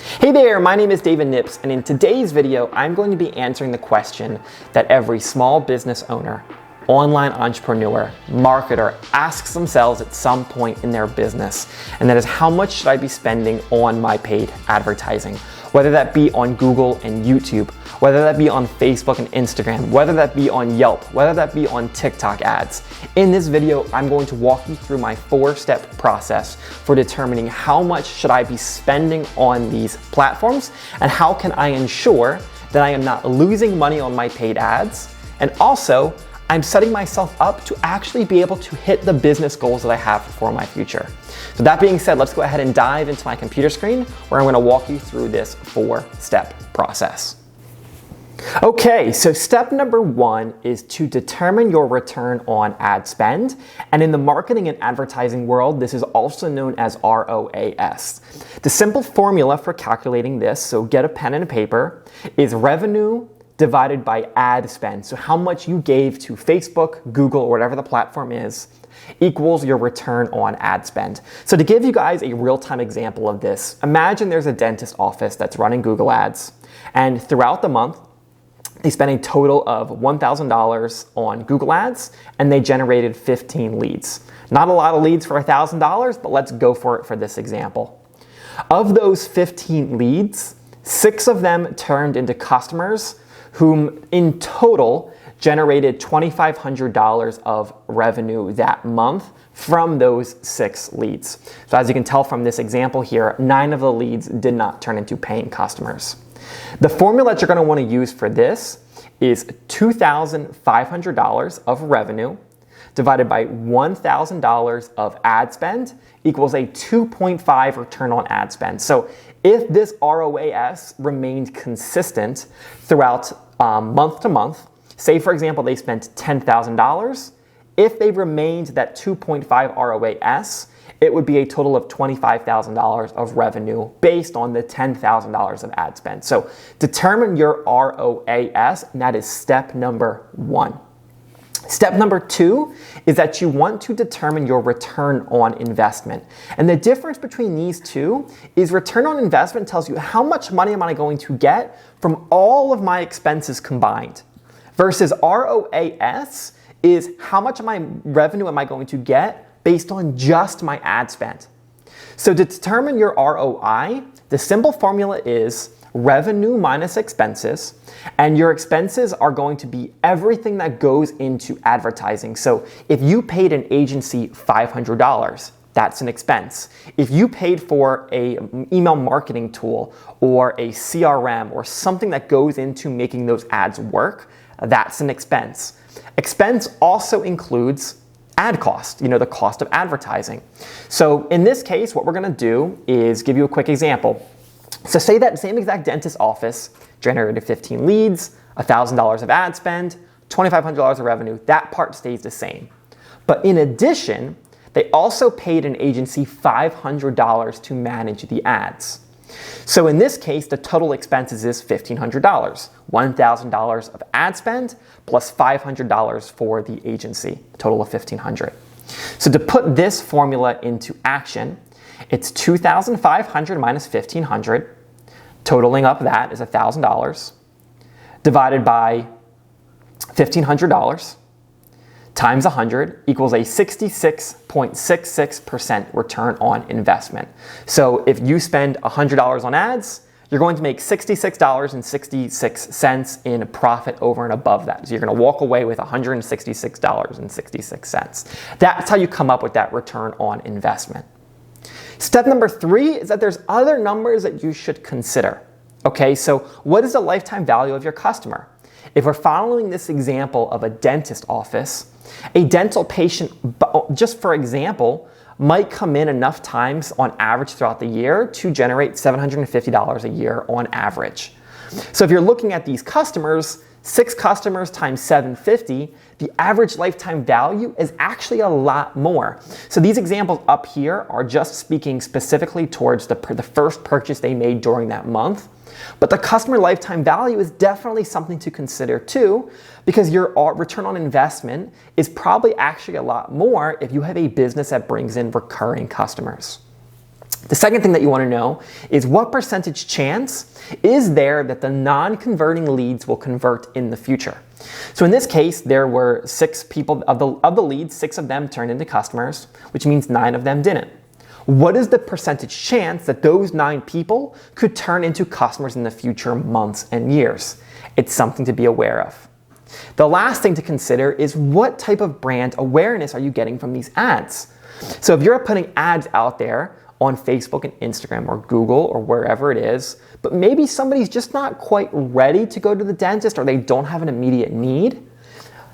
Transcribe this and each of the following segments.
Hey there, my name is David Nips, and in today's video, I'm going to be answering the question that every small business owner, online entrepreneur, marketer asks themselves at some point in their business, and that is, how much should I be spending on my paid advertising? Whether that be on Google and YouTube, whether that be on Facebook and Instagram, whether that be on Yelp, whether that be on TikTok ads. In this video, I'm going to walk you through my 4-step process for determining how much should I be spending on these platforms, and how can I ensure that I am not losing money on my paid ads, and also I'm setting myself up to actually be able to hit the business goals that I have for my future. So that being said, let's go ahead and dive into my computer screen where I'm going to walk you through this 4-step process. Okay, so step number 1 is to determine your return on ad spend. And in the marketing and advertising world, this is also known as ROAS. The simple formula for calculating this, so get a pen and a paper, is revenue divided by ad spend. So how much you gave to Facebook, Google, or whatever the platform is, equals your return on ad spend. So to give you guys a real-time example of this, imagine there's a dentist office that's running Google ads, and throughout the month, they spent a total of $1,000 on Google ads, and they generated 15 leads. Not a lot of leads for $1,000, but let's go for it for this example. Of those 15 leads, 6 of them turned into customers whom in total generated $2,500 of revenue that month from those 6 leads. So as you can tell from this example here, 9 of the leads did not turn into paying customers. The formula that you're going to want to use for this is $2,500 of revenue divided by $1,000 of ad spend equals a 2.5 return on ad spend. So if this ROAS remained consistent throughout month to month, say for example they spent $10,000, if they remained that 2.5 ROAS, it would be a total of $25,000 of revenue based on the $10,000 of ad spend. So determine your ROAS, and that is step number 1. Step number 2 is that you want to determine your return on investment. And the difference between these two is return on investment tells you how much money am I going to get from all of my expenses combined, versus ROAS is how much of my revenue am I going to get based on just my ad spend. So to determine your ROI, the simple formula is revenue minus expenses, and your expenses are going to be everything that goes into advertising. So if you paid an agency $500, that's an expense. If you paid for an email marketing tool or a CRM or something that goes into making those ads work, that's an expense. Expense also includes ad cost, the cost of advertising. So in this case, what we're going to do is give you a quick example. So say that same exact dentist office generated 15 leads, $1,000 of ad spend, $2,500 of revenue. That part stays the same. But in addition, they also paid an agency $500 to manage the ads. So in this case, the total expenses is $1,500, $1,000 of ad spend plus $500 for the agency, a total of $1,500. So to put this formula into action, it's $2,500 minus $1,500, totaling up that is $1,000, divided by $1,500 times 100 equals a 66.66% return on investment. So if you spend $100 on ads, you're going to make $66.66 in profit over and above that. So you're going to walk away with $166.66. That's how you come up with that return on investment. Step number 3 is that there's other numbers that you should consider. Okay, so what is the lifetime value of your customer? If we're following this example of a dentist office, a dental patient, just for example, might come in enough times on average throughout the year to generate $750 a year on average. So if you're looking at these customers, 6 customers times 750, the average lifetime value is actually a lot more. So these examples up here are just speaking specifically towards the first purchase they made during that month. But the customer lifetime value is definitely something to consider too, because your return on investment is probably actually a lot more if you have a business that brings in recurring customers. The second thing that you want to know is what percentage chance is there that the non-converting leads will convert in the future. So in this case, there were 6 people of the leads, 6 of them turned into customers, which means 9 of them didn't. What is the percentage chance that those 9 people could turn into customers in the future months and years? It's something to be aware of. The last thing to consider is what type of brand awareness are you getting from these ads? So if you're putting ads out there on Facebook and Instagram or Google or wherever it is, but maybe somebody's just not quite ready to go to the dentist or they don't have an immediate need,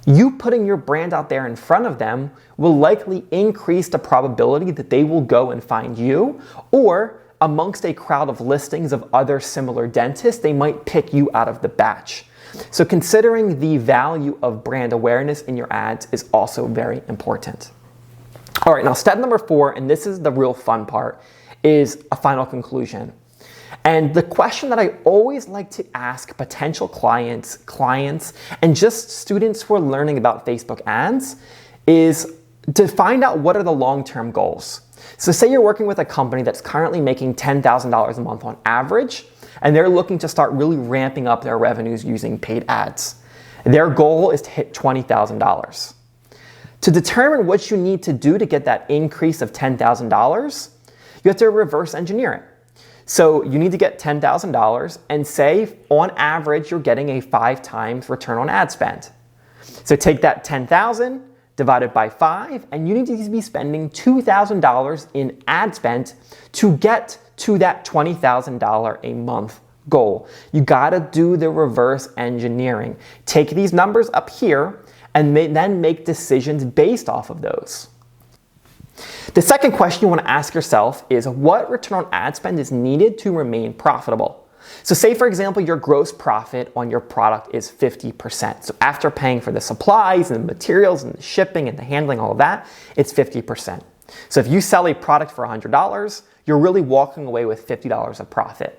you putting your brand out there in front of them will likely increase the probability that they will go and find you, or amongst a crowd of listings of other similar dentists, they might pick you out of the batch. So considering the value of brand awareness in your ads is also very important. All right, now step number 4, and this is the real fun part, is a final conclusion. And the question that I always like to ask potential clients, and just students who are learning about Facebook ads is to find out what are the long-term goals. So say you're working with a company that's currently making $10,000 a month on average, and they're looking to start really ramping up their revenues using paid ads. Their goal is to hit $20,000. To determine what you need to do to get that increase of $10,000, you have to reverse engineer it. So you need to get $10,000 and say on average you're getting a 5 times return on ad spend. So take that $10,000 divided by 5 and you need to be spending $2,000 in ad spend to get to that $20,000 a month goal. You gotta do the reverse engineering. Take these numbers up here and then make decisions based off of those. The second question you want to ask yourself is what return on ad spend is needed to remain profitable? So say for example your gross profit on your product is 50%. So after paying for the supplies and the materials and the shipping and the handling, all of that, it's 50%. So if you sell a product for $100, you're really walking away with $50 of profit.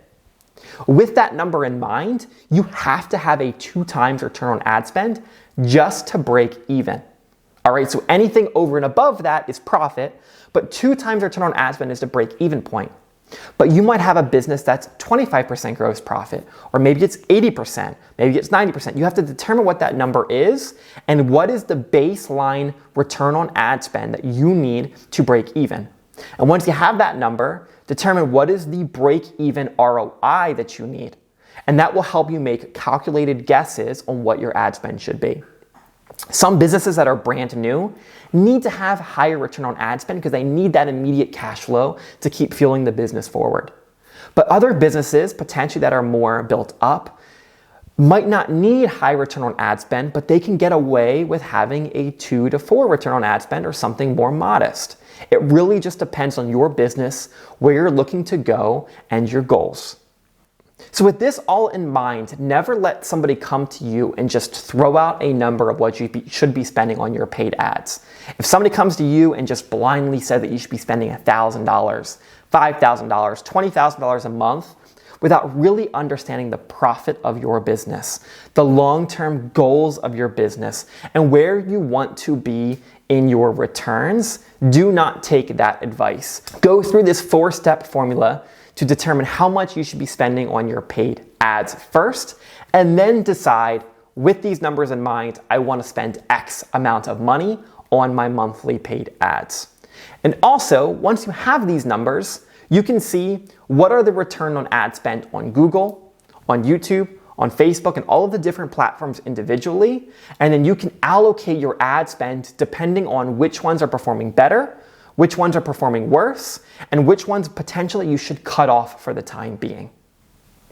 With that number in mind, you have to have a 2 times return on ad spend just to break even. All right, so anything over and above that is profit, but 2 times return on ad spend is the break even point. But you might have a business that's 25% gross profit, or maybe it's 80%, maybe it's 90%. You have to determine what that number is and what is the baseline return on ad spend that you need to break even. And once you have that number, determine what is the break-even ROI that you need. And that will help you make calculated guesses on what your ad spend should be. Some businesses that are brand new need to have higher return on ad spend because they need that immediate cash flow to keep fueling the business forward. But other businesses, potentially that are more built up, might not need high return on ad spend, but they can get away with having a 2 to 4 return on ad spend or something more modest. It really just depends on your business, where you're looking to go, and your goals. So with this all in mind, never let somebody come to you and just throw out a number of what you should be spending on your paid ads. If somebody comes to you and just blindly said that you should be spending $1,000, $5,000, $20,000 a month, without really understanding the profit of your business, the long-term goals of your business, and where you want to be in your returns, do not take that advice. Go through this 4-step formula to determine how much you should be spending on your paid ads first, and then decide, with these numbers in mind, I want to spend X amount of money on my monthly paid ads. And also, once you have these numbers, you can see what are the return on ad spend on Google, on YouTube, on Facebook, and all of the different platforms individually, and then you can allocate your ad spend depending on which ones are performing better, which ones are performing worse, and which ones potentially you should cut off for the time being.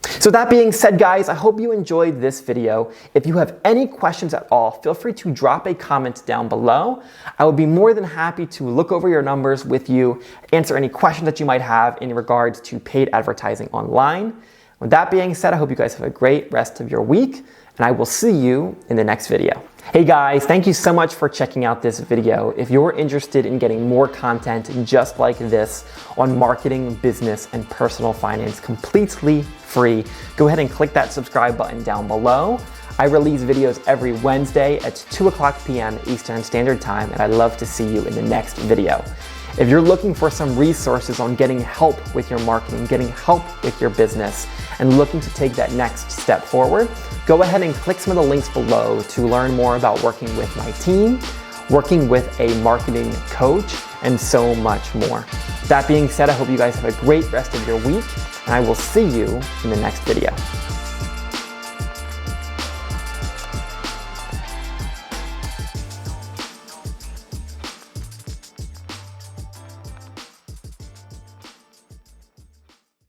So that being said, guys, I hope you enjoyed this video. If you have any questions at all, feel free to drop a comment down below. I would be more than happy to look over your numbers with you, answer any questions that you might have in regards to paid advertising online. With that being said, I hope you guys have a great rest of your week, and I will see you in the next video. Hey guys, thank you so much for checking out this video. If you're interested in getting more content just like this on marketing, business, and personal finance completely free, go ahead and click that subscribe button down below. I release videos every Wednesday at 2 o'clock p.m. Eastern Standard Time, and I'd love to see you in the next video. If you're looking for some resources on getting help with your marketing, getting help with your business, and looking to take that next step forward, go ahead and click some of the links below to learn more about working with my team, working with a marketing coach, and so much more. That being said, I hope you guys have a great rest of your week, and I will see you in the next video.